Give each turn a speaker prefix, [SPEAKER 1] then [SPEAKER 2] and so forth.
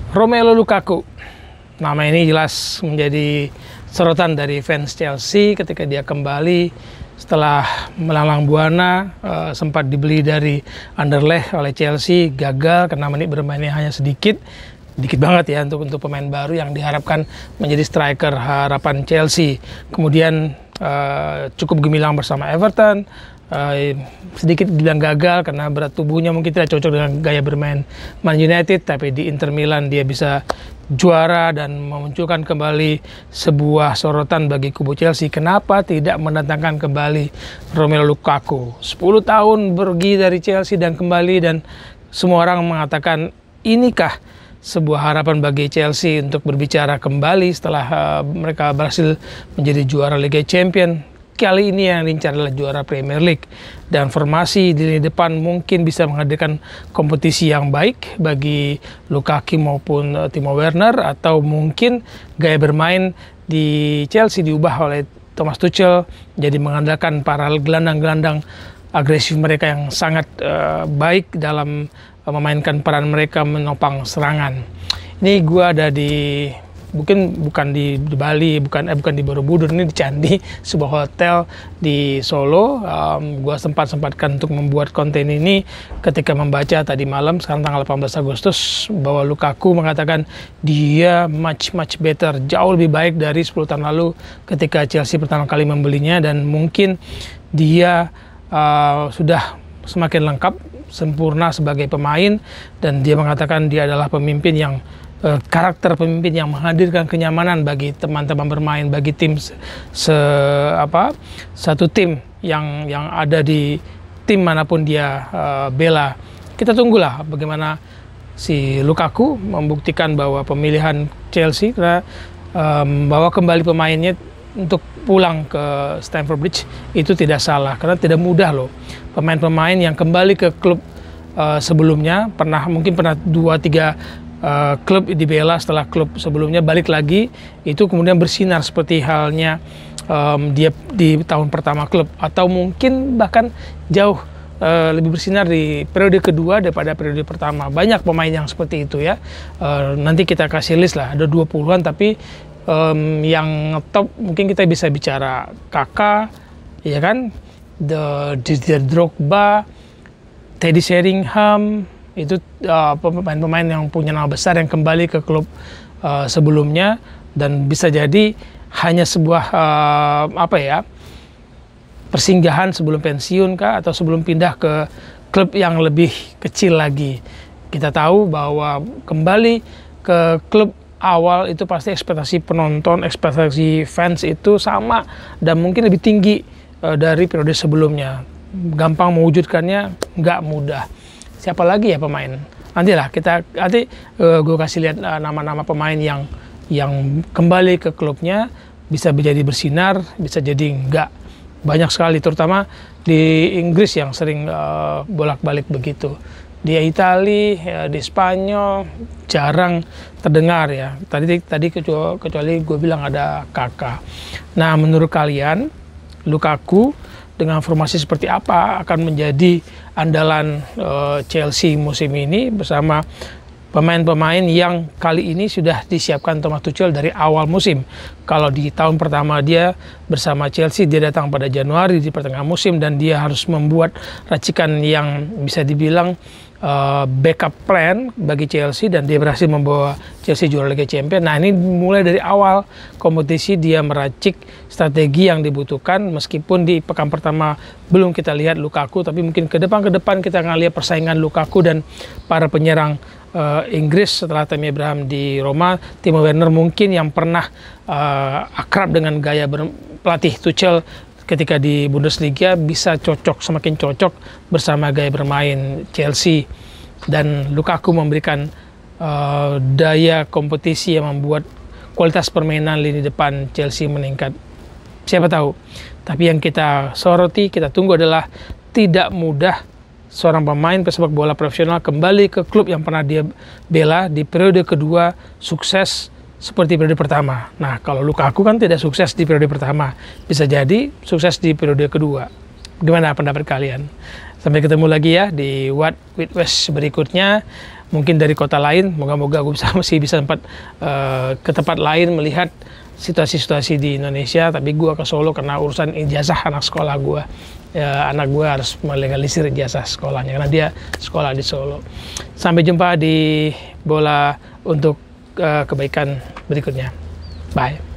[SPEAKER 1] Romelu Lukaku, nama ini jelas menjadi sorotan dari fans Chelsea ketika dia kembali setelah melanglang buana. Sempat dibeli dari Anderlecht oleh Chelsea, gagal karena menit bermainnya hanya sedikit banget ya untuk pemain baru yang diharapkan menjadi striker harapan Chelsea. Kemudian cukup gemilang bersama Everton. Sedikit dibilang gagal karena berat tubuhnya mungkin tidak cocok dengan gaya bermain Man United, tapi di Inter Milan dia bisa juara dan memunculkan kembali sebuah sorotan bagi kubu Chelsea. Kenapa tidak mendatangkan kembali Romelu Lukaku? 10 tahun pergi dari Chelsea dan kembali, dan semua orang mengatakan inikah sebuah harapan bagi Chelsea untuk berbicara kembali setelah mereka berhasil menjadi juara Liga Champions. Kali ini yang diincar adalah juara Premier League, dan formasi di lini depan mungkin bisa menghadirkan kompetisi yang baik bagi Lukaku maupun Timo Werner, atau mungkin gaya bermain di Chelsea diubah oleh Thomas Tuchel jadi mengandalkan para gelandang-gelandang agresif mereka yang sangat baik dalam memainkan peran mereka menopang serangan. Ini gua ada di bukan di Bali, bukan di Borobudur, ini di Candi, sebuah hotel di Solo. Gua sempatkan untuk membuat konten ini ketika membaca tadi malam, sekarang tanggal 18 Agustus, bahwa Lukaku mengatakan dia much better, jauh lebih baik dari 10 tahun lalu ketika Chelsea pertama kali membelinya, dan mungkin dia sudah semakin lengkap, sempurna sebagai pemain, dan dia mengatakan dia adalah pemimpin yang karakter pemimpin yang menghadirkan kenyamanan bagi teman-teman bermain, bagi tim satu tim yang ada di tim manapun dia bela. Kita tunggulah bagaimana si Lukaku membuktikan bahwa pemilihan Chelsea karena bawa kembali pemainnya untuk pulang ke Stamford Bridge itu tidak salah, karena tidak mudah loh pemain-pemain yang kembali ke klub sebelumnya, mungkin pernah 2-3 klub dibela, setelah klub sebelumnya balik lagi, itu kemudian bersinar seperti halnya dia di tahun pertama klub, atau mungkin bahkan jauh lebih bersinar di periode kedua daripada periode pertama. Banyak pemain yang seperti itu ya. Nanti kita kasih list lah, ada 20-an, tapi yang top mungkin kita bisa bicara Kakak, ya kan, the Drogba, Teddy Sheringham, itu pemain-pemain yang punya nama besar yang kembali ke klub sebelumnya, dan bisa jadi hanya sebuah persinggahan sebelum pensiun kah, atau sebelum pindah ke klub yang lebih kecil lagi. Kita tahu bahwa kembali ke klub awal itu pasti ekspektasi penonton, ekspektasi fans itu sama dan mungkin lebih tinggi dari periode sebelumnya. Gampang mewujudkannya, nggak mudah. Siapa lagi ya pemain? Nanti gue kasih lihat nama-nama pemain yang kembali ke klubnya, bisa jadi bersinar, bisa jadi enggak. Banyak sekali, terutama di Inggris yang sering bolak-balik begitu. Di Italia, di Spanyol jarang terdengar ya. Tadi kecuali gue bilang ada Kakak. Nah, menurut kalian Lukaku dengan formasi seperti apa akan menjadi andalan Chelsea musim ini bersama pemain-pemain yang kali ini sudah disiapkan Thomas Tuchel dari awal musim? Kalau di tahun pertama dia bersama Chelsea, dia datang pada Januari di pertengahan musim, dan dia harus membuat racikan yang bisa dibilang backup plan bagi Chelsea, dan dia berhasil membawa Chelsea juara Liga Champions. Nah, ini mulai dari awal kompetisi dia meracik strategi yang dibutuhkan, meskipun di pekan pertama belum kita lihat Lukaku, tapi mungkin ke depan kita akan lihat persaingan Lukaku dan para penyerang Inggris setelah Tammy Abraham di Roma. Timo Werner mungkin yang pernah akrab dengan gaya pelatih Tuchel ketika di Bundesliga bisa semakin cocok bersama gaya bermain Chelsea, dan Lukaku memberikan daya kompetisi yang membuat kualitas permainan lini depan Chelsea meningkat. Siapa tahu, tapi yang kita soroti, kita tunggu adalah tidak mudah seorang pemain pesepak bola profesional kembali ke klub yang pernah dia bela di periode kedua sukses seperti periode pertama. Nah, kalau Lukaku kan tidak sukses di periode pertama, bisa jadi sukses di periode kedua. Gimana pendapat kalian? Sampai ketemu lagi ya di What with West berikutnya. mungkin dari kota lain, moga-moga gue masih bisa sempat ke tempat lain melihat situasi-situasi di Indonesia. Tapi gue ke Solo karena urusan ijazah anak sekolah gue. Ya, anak gue harus melegalisir ijazah sekolahnya karena dia sekolah di Solo. Sampai jumpa di Bola untuk kebaikan berikutnya. Bye.